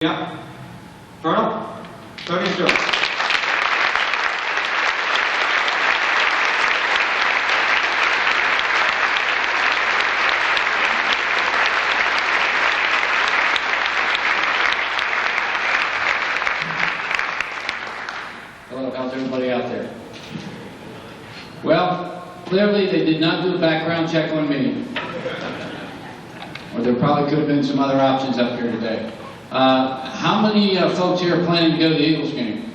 Yeah. Colonel, 32. Hello, how's everybody out there? Well, clearly they did not do a background check on me. Or there probably could have been some other options up here today. How many folks here are planning to go to the Eagles game?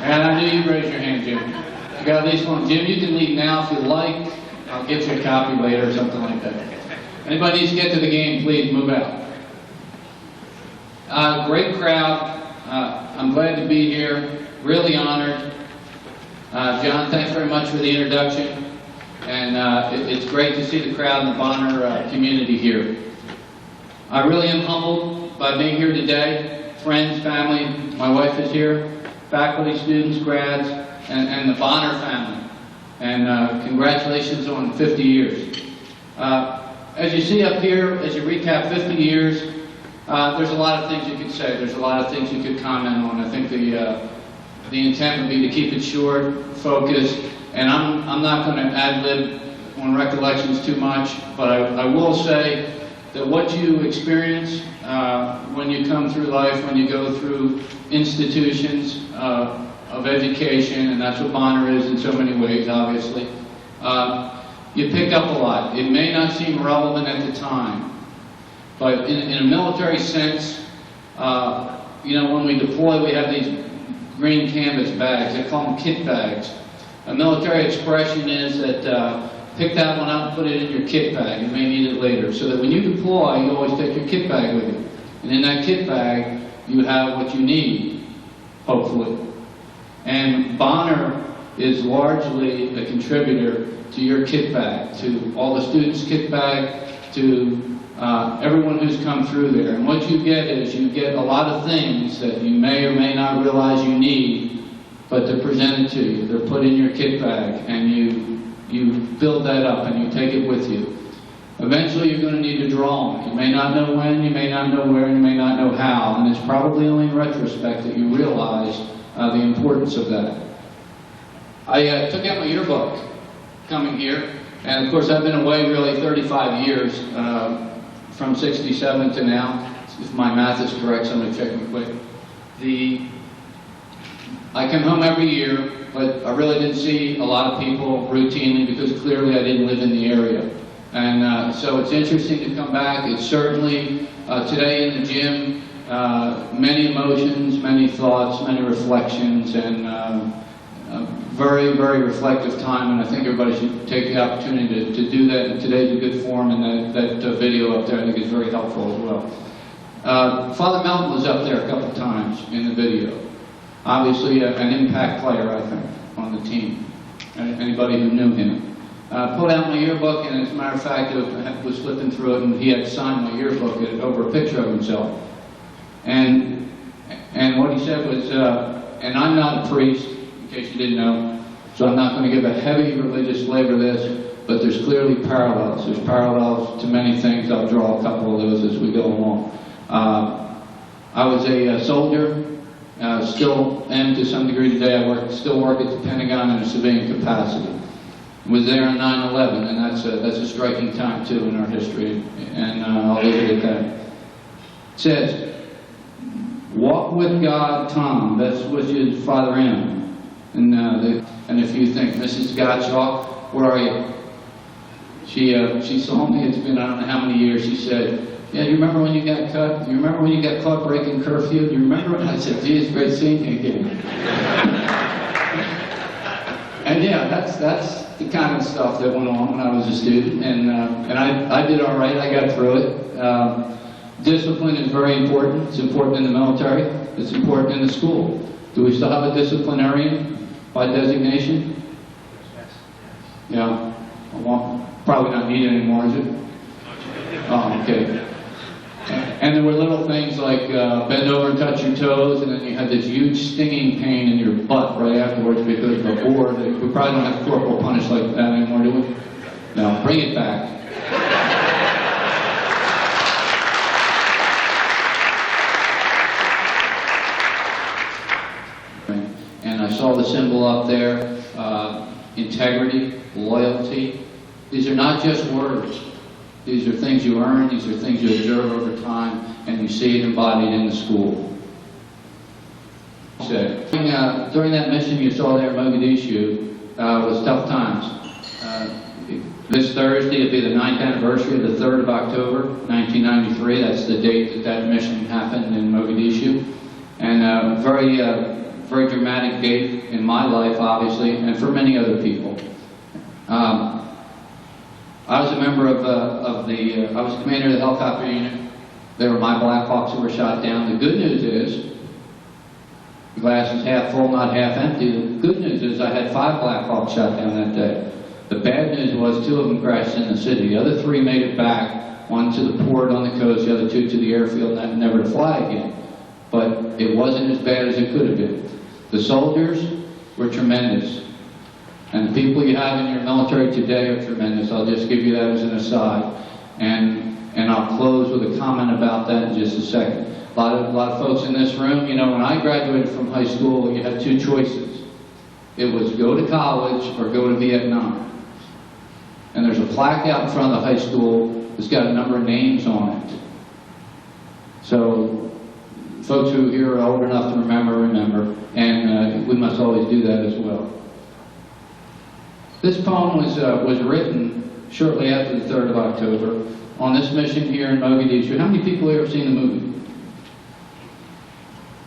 And I knew you'd raise your hand, Jim. You got at least one. Jim, you can leave now if you like. I'll get you a copy later or something like that. Anybody needs to get to the game, please move out. Great crowd. I'm glad to be here. Really honored. John, thanks very much for the introduction. And it's great to see the crowd in the Bonner community here. I really am humbled by being here today. Friends, family, my wife is here, faculty, students, grads, and the Bonner family. And congratulations on 50 years. As you see up here, as you recap 50 years, there's a lot of things you could say. There's a lot of things you could comment on. I think the intent would be to keep it short, focused, and I'm not going to ad-lib on recollections too much, but I will say that what you experience when you come through life, when you go through institutions of education, and that's what Bonner is in so many ways, obviously, you pick up a lot. It may not seem relevant at the time, but in a military sense, when we deploy, we have these green canvas bags. They call them kit bags. A military expression is that pick that one up and put it in your kit bag. You may need it later. So that when you deploy, you always take your kit bag with you. And in that kit bag, you have what you need, hopefully. And Bonner is largely a contributor to your kit bag, to all the students' kit bag, to everyone who's come through there. And what you get is you get a lot of things that you may or may not realize you need, but they're presented to you. They're put in your kit bag, and you build that up and you take it with you. Eventually you're going to need to draw on it. You may not know when, you may not know where, and you may not know how, and it's probably only in retrospect that you realize the importance of that. I took out my yearbook coming here, and of course I've been away really 35 years, from 67 to now, if my math is correct, somebody check me quick. I come home every year, but I really didn't see a lot of people routinely because clearly I didn't live in the area. And so it's interesting to come back. It's certainly, today in the gym, many emotions, many thoughts, many reflections, and very, very reflective time, and I think everybody should take the opportunity to do that, and today's a good form, and that video up there I think is very helpful as well. Father Melton was up there a couple times in the video. Obviously an impact player, I think, on the team. Anybody who knew him. Pulled out my yearbook, and as a matter of fact, I was flipping through it, and he had signed my yearbook over a picture of himself. And what he said was, and I'm not a priest, in case you didn't know, so I'm not going to give a heavy religious flavor to this, but there's clearly parallels. There's parallels to many things. I'll draw a couple of those as we go along. I was a soldier. Still am to some degree today. I still work at the Pentagon in a civilian capacity. Was there on 9/11, and that's a striking time too in our history, and I'll leave it at that. It says, "Walk with God, Tom." That's what your Father M. And if you think, Mrs. Gottschalk, where are you? She saw me. It's been I don't know how many years. She said, "Yeah, you remember when you got cut? You remember when you got caught breaking curfew? You remember?" And I said, "Gee, it's great seeing you again." And yeah, that's the kind of stuff that went on when I was a student, and I did all right. I got through it. Discipline is very important. It's important in the military. It's important in the school. Do we still have a disciplinarian by designation? Yes. Yeah. Well, probably not needed anymore, is it? Oh, okay. And there were little things like bend over and touch your toes, and then you had this huge stinging pain in your butt right afterwards because of a board. We probably don't have corporal punish like that anymore, do we? No, bring it back. saw the symbol up there, integrity, loyalty. These are not just words. These are things you earn, these are things you observe over time, and you see it embodied in the school. During that mission you saw there in Mogadishu, was tough times. This Thursday will be the 9th anniversary of the 3rd of October, 1993. That's the date that mission happened in Mogadishu. And very dramatic date in my life, obviously, and for many other people. I was a member I was commander of the helicopter unit. They were my Black Hawks who were shot down. The good news is, the glass is half full, not half empty. The good news is I had 5 Black Hawks shot down that day. The bad news was 2 of them crashed in the city. The other 3 made it back, one to the port on the coast, the other 2 to the airfield, and never to fly again. But it wasn't as bad as it could have been. The soldiers were tremendous. And the people you have in your military today are tremendous. I'll just give you that as an aside. And I'll close with a comment about that in just a second. A lot of folks in this room, you know, when I graduated from high school, you had 2 choices. It was go to college or go to Vietnam. And there's a plaque out in front of the high school that's got a number of names on it. So folks who here are old enough to remember, and we must always do that as well. This poem was written shortly after the 3rd of October on this mission here in Mogadishu. How many people have ever seen the movie?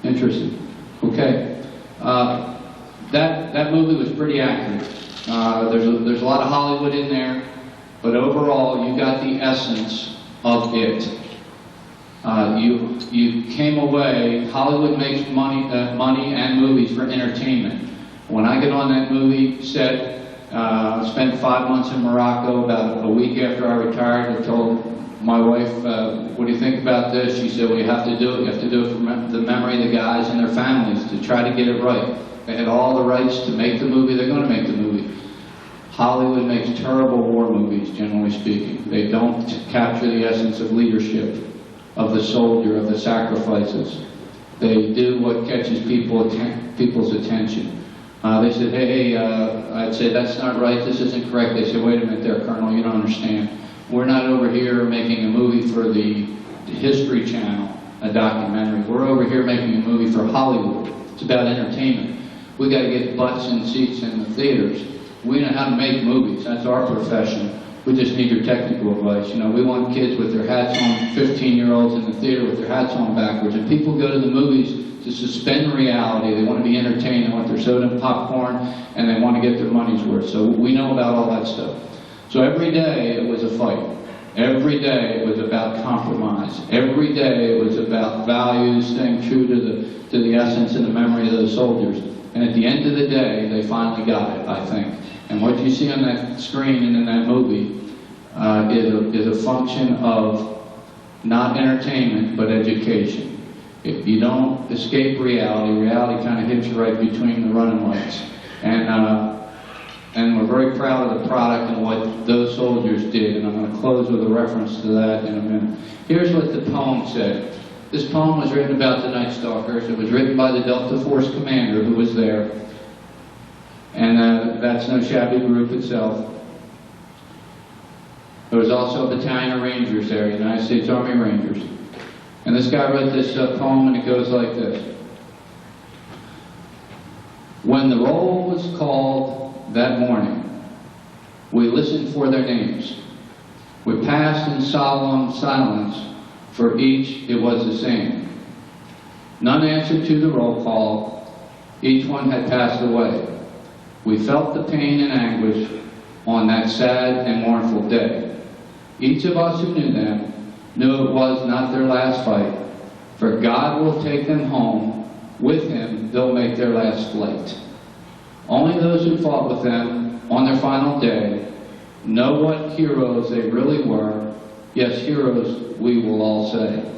Interesting. Okay. That movie was pretty accurate. There's a lot of Hollywood in there, but overall you got the essence of it. You came away. Hollywood makes money and movies for entertainment. When I get on that movie set, spent 5 months in Morocco. About a week after I retired, I told my wife, "What do you think about this?" She said, "Well, you have to do it. You have to do it for the memory of the guys and their families to try to get it right." They had all the rights to make the movie. They're going to make the movie. Hollywood makes terrible war movies, generally speaking. They don't capture the essence of leadership, of the soldier, of the sacrifices. They do what catches people's attention. They said, hey, I'd say, "That's not right, this isn't correct." They said, "Wait a minute there, Colonel, you don't understand. We're not over here making a movie for the History Channel, a documentary. We're over here making a movie for Hollywood. It's about entertainment. We got to get butts and seats in the theaters. We know how to make movies. That's our profession. We just need your technical advice. You know, we want kids with their hats on, 15-year-olds in the theater with their hats on backwards. And people go to the movies to suspend reality. They want to be entertained. They want their soda and popcorn, and they want to get their money's worth. So we know about all that stuff. So every day it was a fight. Every day it was about compromise. Every day it was about values, staying true to the essence and the memory of those soldiers. And at the end of the day, they finally got it, I think. And what you see on that screen and in that movie is a function of not entertainment, but education. If you don't escape reality, reality kind of hits you right between the running lights. And we're very proud of the product and what those soldiers did. And I'm going to close with a reference to that in a minute. Here's what the poem said. This poem was written about the Night Stalkers. It was written by the Delta Force commander who was there. And that's no shabby group itself. There was also a battalion of Rangers there, United States Army Rangers. And this guy wrote this poem, and it goes like this. When the roll was called that morning, we listened for their names. We passed in solemn silence, for each it was the same. None answered to the roll call. Each one had passed away. We felt the pain and anguish on that sad and mournful day. Each of us who knew them knew it was not their last fight, for God will take them home. With Him, they'll make their last flight. Only those who fought with them on their final day know what heroes they really were. Yes, heroes we will all say.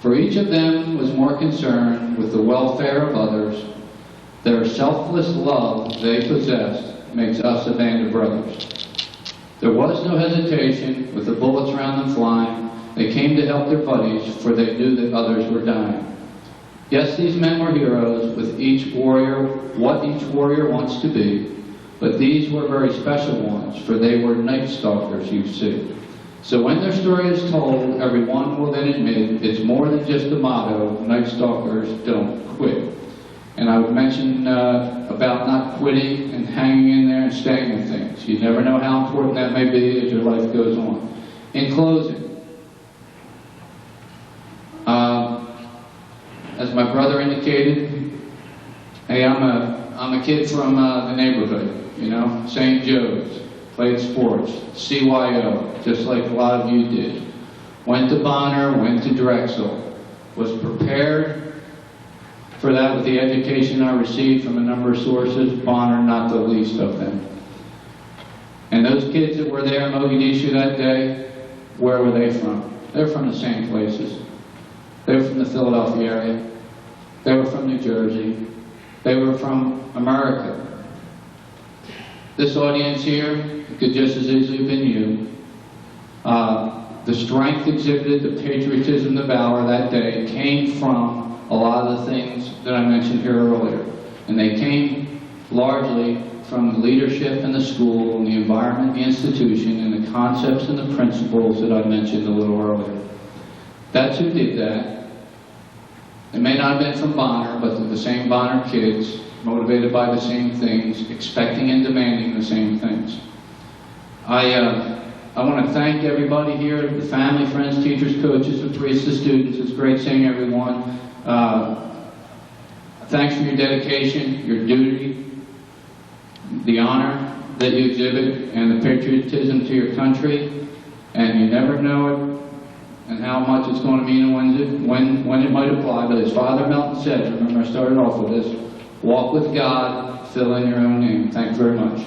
For each of them was more concerned with the welfare of others. Their selfless love they possessed makes us a band of brothers. There was no hesitation with the bullets around them flying. They came to help their buddies, for they knew that others were dying. Yes, these men were heroes with each warrior, what each warrior wants to be, but these were very special ones, for they were night stalkers, you see. So when their story is told, everyone will then admit it's more than just a motto, night stalkers don't quit. And I would mention about not quitting and hanging in there and staying with things. You never know how important that may be as your life goes on. In closing, as my brother indicated, hey, I'm a kid from the neighborhood, you know, St. Joe's, played sports, CYO, just like a lot of you did. Went to Bonner, went to Drexel, was prepared for that with the education I received from a number of sources, Bonner not the least of them. And those kids that were there in Mogadishu that day, where were they from? They're from the same places. They were from the Philadelphia area. They were from New Jersey. They were from America. This audience here could just as easily have been you. The strength exhibited, the patriotism, the valor that day came from a lot of the things that I mentioned here earlier. And they came largely from the leadership in the school, and the environment, the institution, and the concepts and the principles that I mentioned a little earlier. That's who did that. It may not have been from Bonner, but the same Bonner kids, motivated by the same things, expecting and demanding the same things. I want to thank everybody here, the family, friends, teachers, coaches, the priests, the students. It's great seeing everyone. Thanks for your dedication, your duty, the honor that you exhibit, and the patriotism to your country. And you never know it and how much it's going to mean and when it might apply. But as Father Melton said, remember I started off with this, walk with God, fill in your own name. Thank you very much.